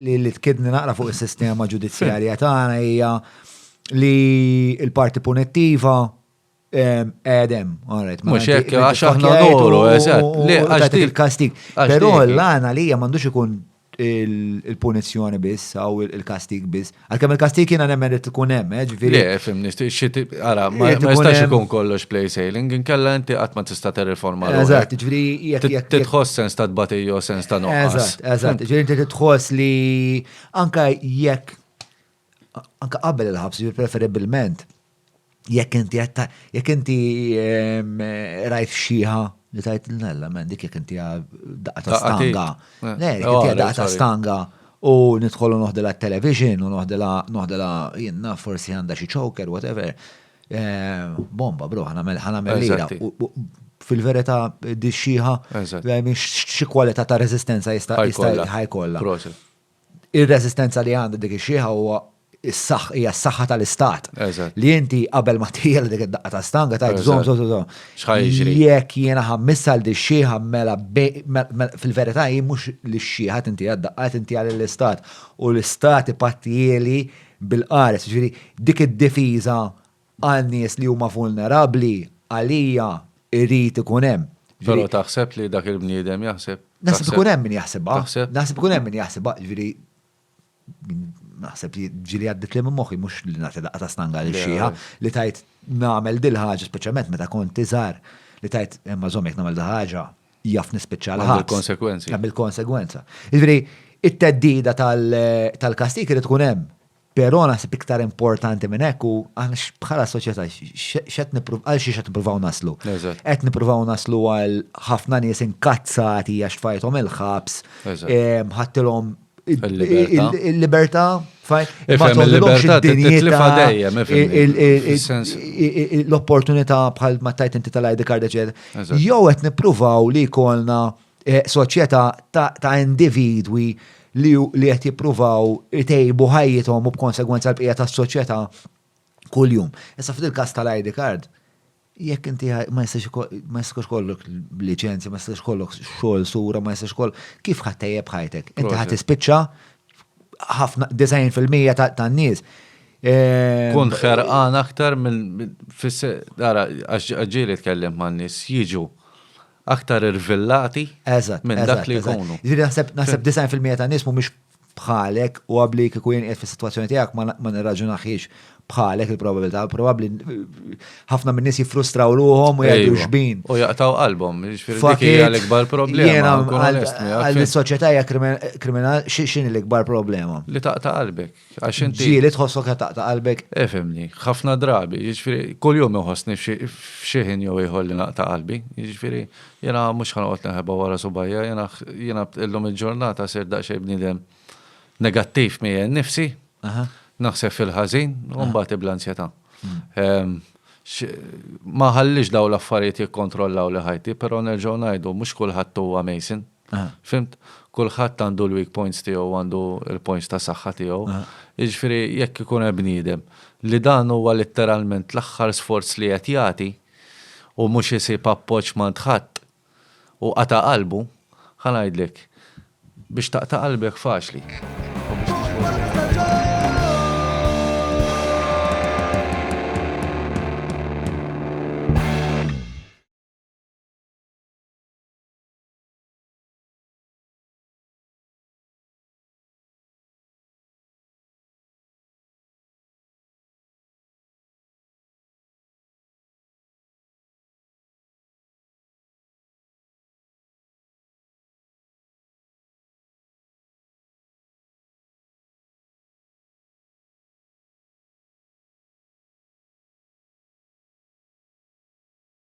li tkidni naqra fuq is-sistema ġudizzjarja tagħna hija li l-parti punittiva edem, alright. Mhux hekk għax aħna noru, eżatt. Li għax il-kastik. Però l-għana li hija m'għandux ikun il-punizzjoni biss aw il-kastik biss. Għalkemm il-kastik jiena nemmen li tkun hemm, ġifieri. Le, fimni, ara, ma jistax ikun kollox play sailing, inkella inti qatt ma tista' tirriforma. Eżatt, ġifieri jekk titħoss sens ta' tbatija u sens ta' noqqas. Eżatt, ġifieri inti titħoss li anke jekk anke qabel il-ħabs preferibilment jekk inti rajt xieħa li tajt l-nella, men dik jekk inti daqqa ta' stanga. Le, jekk inti daqqa ta' stanga u nidħolu noħdela television u noħdela jenna forsi għandha xi choker, whatever. Bomba, bro, ħanamel lira. Fil-verità di xieħa xi kwalità ta' resistenza jista' ħajkollha. Ir-resistenza li għandha dik ix-xieħa huwa hija s-saħħa tal-istat. Li inti qabel ma tieħel dik id-daqqa ta' stanga tajt żomm. Jekk jiena ħammissa l xieħa mela fil-verità hi mhux li xieħat inti għad-daqqat inti għal l-istat u l-istat ipattieli bil-qares. Ġifieri dik id-difiża għal nies li huma vulnerabbli għalija irrid ikun hemm. Però taħseb li dak il-bniedem jaħseb? Naħseb ikun hemm min jaħsebha. Naħseb ikun hemm min jaħsebha, ġifieri naħseb ġili għaddit li minn moħħi mhux li nagħti daqqa ta' stanga li xieħa li tajt nagħmel dil ħaġa speċjalment meta kont iżgħar li tajt imma żomm jekk nagħmel dil ħaġa jaf nispiċċa l-ħabs. Bil-konsekwenza. Jiġifieri it-teddida tal-kastik irid tkun hemm. Però naħseb iktar importanti minn hekk u aħna bħala soċjetà għal xi qed nippruvaw naslu. Qed nippruvaw naslu għal ħafna nies inkazzati għax tfajthom il-ħabs, ħadtilhom il-libertà l-opportunità bħal ma tajt inti tal-ID card eċetera. Jew qed nippruvaw li jkollna soċjetà ta' individwi li qed jippruvaw itejbu ħajjithom u b'konsegwenza l-bqija tas-soċjetà kuljum. Issa fil-każ tal-ID card jekk inti ma jistax kollok liċenzja, ma jistax kollok xogħol sura, ma jistax kollok kif ħattejjeb ħajtek. Inti ħadd tispiċċa ħafna 90% tan-nies. Kun ħerqan aktar minn għax ġieli tkellem man-nies jiġu aktar irvillati minn dak li jkunu. Naħseb 90% tan-nies mhumiex bħalek u għabli kieku jien qiegħed fis-sitwazzjoni tiegħek ma nirraġunaħiex bħalek il-probabilità. Probabbli ħafna minn nies jiffrustraw ruhom u jgħidu xbin. U jaqtaw qalbhom, dik hija l-ikbar problema. Għall-soċjetà hija kriminali x'inhi l-ikbar problema? Li taqta' qalbek. Għax inti ġieli tħossok qed taqta' qalbek. Efhimni, ħafna drabi, jiġifieri kuljum iħossni f'xi ħin jew jħolli naqta' qalbi. Jiġifieri jiena mhux ħanoqgħod neħeba wara subajja, jiena illum il-ġurnata sir daqsxejn bniedem negattiv mija nnifsi. Naħseb fil-ħażin u mbagħad bl-ansjetà. Ma ħallix daw l-affarijiet jikkontrollaw li ħajti, però nerġgħu ngħidu mhux kulħadd huwa Mason. Fimt? Kulħadd għandu l-weak points tiegħu għandu l-points ta' saħħa tiegħu. Jiġifieri jekk ikun hemm bniedem li dan huwa litteralment l-aħħar sforz li qed jagħti u mhux isib appoġġ m'għand ħadd u qata' qalbu, ħa ngħidlek biex taqta' qalbek faċli.